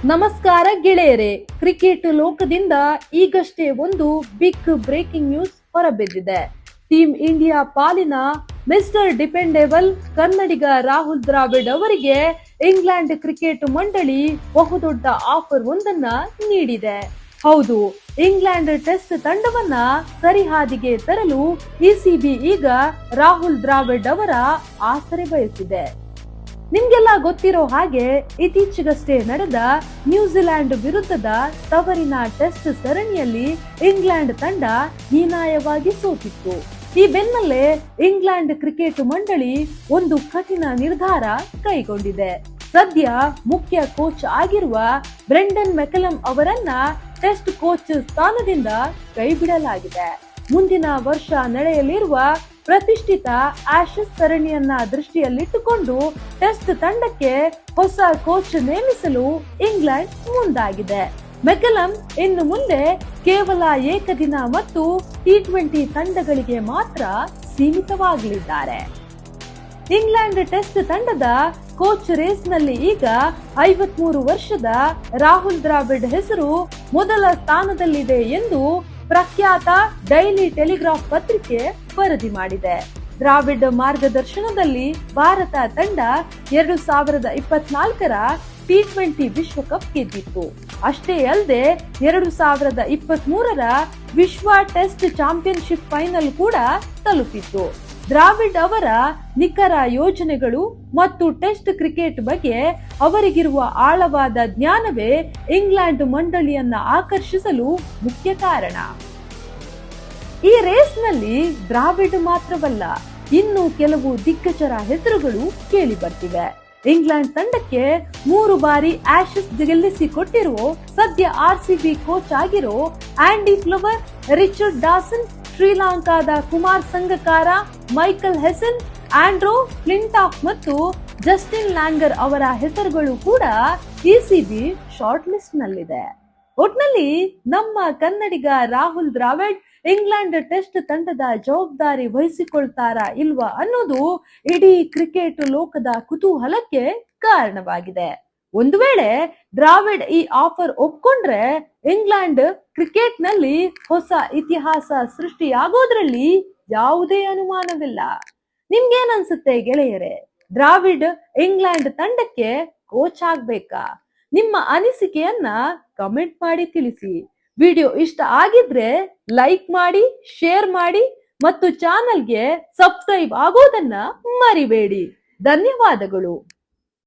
ನಮಸ್ಕಾರ ಗೆಳೆಯರೇ, ಕ್ರಿಕೆಟ್ ಲೋಕದಿಂದ ಈಗಷ್ಟೇ ಒಂದು ಬಿಗ್ ಬ್ರೇಕಿಂಗ್ ನ್ಯೂಸ್ ಹೊರಬಿದ್ದಿದೆ. ಟೀಮ್ ಇಂಡಿಯಾ ಪಾಲಿನ ಮಿಸ್ಟರ್ ಡಿಪೆಂಡೆಬಲ್ ಕನ್ನಡಿಗ ರಾಹುಲ್ ದ್ರಾವಿಡ್ ಅವರಿಗೆ ಇಂಗ್ಲೆಂಡ್ ಕ್ರಿಕೆಟ್ ಮಂಡಳಿ ಬಹುದೊಡ್ಡ ಆಫರ್ ಒಂದನ್ನ ನೀಡಿದೆ. ಹೌದು, ಇಂಗ್ಲೆಂಡ್ ಟೆಸ್ಟ್ ತಂಡವನ್ನ ಸರಿಹಾದಿಗೆ ತರಲು ಇಸಿಬಿ ಈಗ ರಾಹುಲ್ ದ್ರಾವಿಡ್ ಅವರ ಆಸರೆ ಬಯಸಿದೆ. ನಿಮ್ಗೆಲ್ಲ ಗೊತ್ತಿರೋ ಹಾಗೆ ಇತ್ತೀಚೆಗಷ್ಟೇ ನಡೆದ ನ್ಯೂಜಿಲೆಂಡ್ ವಿರುದ್ಧದ ತವರಿನ ಟೆಸ್ಟ್ ಸರಣಿಯಲ್ಲಿ ಇಂಗ್ಲೆಂಡ್ ತಂಡ ಹೀನಾಯವಾಗಿ ಸೋತಿತ್ತು. ಈ ಬೆನ್ನಲ್ಲೇ ಇಂಗ್ಲೆಂಡ್ ಕ್ರಿಕೆಟ್ ಮಂಡಳಿ ಒಂದು ಕಠಿಣ ನಿರ್ಧಾರ ಕೈಗೊಂಡಿದೆ. ಸದ್ಯ ಮುಖ್ಯ ಕೋಚ್ ಆಗಿರುವ ಬ್ರೆಂಡನ್ ಮೆಕಲಮ್ ಅವರನ್ನ ಟೆಸ್ಟ್ ಕೋಚ್ ಸ್ಥಾನದಿಂದ ಕೈಬಿಡಲಾಗಿದೆ. ಮುಂದಿನ ವರ್ಷ ನಡೆಯಲಿರುವ ಪ್ರತಿಷ್ಠಿತ ಆಶಸ್ ಸರಣಿಯನ್ನ ದೃಷ್ಟಿಯಲ್ಲಿಟ್ಟುಕೊಂಡು ಟೆಸ್ಟ್ ತಂಡಕ್ಕೆ ಹೊಸ ಕೋಚ್ ನೇಮಿಸಲು ಇಂಗ್ಲೆಂಡ್ ಮುಂದಾಗಿದೆ. ಮೆಕಲಮ್ ಇನ್ನು ಮುಂದೆ ಕೇವಲ ಏಕದಿನ ಮತ್ತು T20 ತಂಡಗಳಿಗೆ ಮಾತ್ರ ಸೀಮಿತವಾಗಲಿದ್ದಾರೆ. ಇಂಗ್ಲೆಂಡ್ ಟೆಸ್ಟ್ ತಂಡದ ಕೋಚ್ ರೇಸ್ ನಲ್ಲಿ ಈಗ 53 ವರ್ಷದ ರಾಹುಲ್ ದ್ರಾವಿಡ್ ಹೆಸರು ಮೊದಲ ಸ್ಥಾನದಲ್ಲಿದೆ ಎಂದು ಪ್ರಖ್ಯಾತ ಡೈಲಿ ಟೆಲಿಗ್ರಾಫ್ ಪತ್ರಿಕೆ ವರದಿ ಮಾಡಿದೆ. ದ್ರಾವಿಡ್ ಮಾರ್ಗದರ್ಶನದಲ್ಲಿ ಭಾರತ ತಂಡ 2024ರ T20 ವಿಶ್ವಕಪ್ ಗೆದ್ದಿತ್ತು. ಅಷ್ಟೇ ಅಲ್ಲದೆ 2023ರ ವಿಶ್ವ ಟೆಸ್ಟ್ ಚಾಂಪಿಯನ್ಶಿಪ್ ಫೈನಲ್ ಕೂಡ ತಲುಪಿತ್ತು. ದ್ರಾವಿಡ್ ಅವರ ನಿಖರ ಯೋಜನೆಗಳು ಮತ್ತು ಟೆಸ್ಟ್ ಕ್ರಿಕೆಟ್ ಬಗ್ಗೆ ಅವರಿಗಿರುವ ಆಳವಾದ ಜ್ಞಾನವೇ ಇಂಗ್ಲೆಂಡ್ ಮಂಡಳಿಯನ್ನ ಆಕರ್ಷಿಸಲು ಮುಖ್ಯ ಕಾರಣ. ಈ ರೇಸ್ನಲ್ಲಿ ದ್ರಾವಿಡ್ ಮಾತ್ರವಲ್ಲ, ಇನ್ನು ಕೆಲವು ದಿಗ್ಗಜರ ಹೆಸರುಗಳು ಕೇಳಿ ಬರ್ತಿವೆ. ಇಂಗ್ಲೆಂಡ್ ತಂಡಕ್ಕೆ 3 ಬಾರಿ ಆಶಸ್ ಗೆಲ್ಲಿಸಿಕೊಟ್ಟಿರೋ ಸದ್ಯ RCB ಕೋಚ್ ಆಗಿರೋ ಆಂಡಿ ಫ್ಲವರ್, ರಿಚರ್ಡ್ ಡಾಸನ್, ಶ್ರೀಲಂಕಾದ ಕುಮಾರ್ ಸಂಗಕಾರ, ಮೈಕಲ್ ಹೆಸನ್, ಆಂಡ್ರೋ ಫ್ಲಿಂಟಾಫ್ ಮತ್ತು ಜಸ್ಟಿನ್ ಲ್ಯಾಂಗರ್ ಅವರ ಹೆಸರುಗಳು ಕೂಡ ಇಸಿಬಿ ಶಾರ್ಟ್ ಲಿಸ್ಟ್ ನಲ್ಲಿದೆ. ಒಟ್ನಲ್ಲಿ ನಮ್ಮ ಕನ್ನಡಿಗ ರಾಹುಲ್ ದ್ರಾವಿಡ್ ಇಂಗ್ಲೆಂಡ್ ಟೆಸ್ಟ್ ತಂಡದ ಜವಾಬ್ದಾರಿ ವಹಿಸಿಕೊಳ್ತಾರಾ ಇಲ್ವಾ ಅನ್ನೋದು ಇಡೀ ಕ್ರಿಕೆಟ್ ಲೋಕದ ಕುತೂಹಲಕ್ಕೆ ಕಾರಣವಾಗಿದೆ. ಒಂದು ವೇಳೆ ದ್ರಾವಿಡ್ ಈ ಆಫರ್ ಒಪ್ಕೊಂಡ್ರೆ ಇಂಗ್ಲೆಂಡ್ ಕ್ರಿಕೆಟ್ ನಲ್ಲಿ ಹೊಸ ಇತಿಹಾಸ ಸೃಷ್ಟಿಯಾಗೋದ್ರಲ್ಲಿ ಯಾವುದೇ ಅನುಮಾನವಿಲ್ಲ. ನಿಮ್ಗೇನನ್ಸುತ್ತೆ ಗೆಳೆಯರೇ? ದ್ರಾವಿಡ್ ಇಂಗ್ಲೆಂಡ್ ತಂಡಕ್ಕೆ ಕೋಚ್ ಆಗ್ಬೇಕಾ? ನಿಮ್ಮ ಅನಿಸಿಕೆಯನ್ನ ಕಮೆಂಟ್ ಮಾಡಿ ತಿಳಿಸಿ. ವಿಡಿಯೋ ಇಷ್ಟ ಆಗಿದ್ರೆ ಲೈಕ್ ಮಾಡಿ, ಶೇರ್ ಮಾಡಿ ಮತ್ತು ಚಾನೆಲ್ಗೆ ಸಬ್ಸ್ಕ್ರೈಬ್ ಆಗೋದನ್ನ ಮರಿಬೇಡಿ. ಧನ್ಯವಾದಗಳು.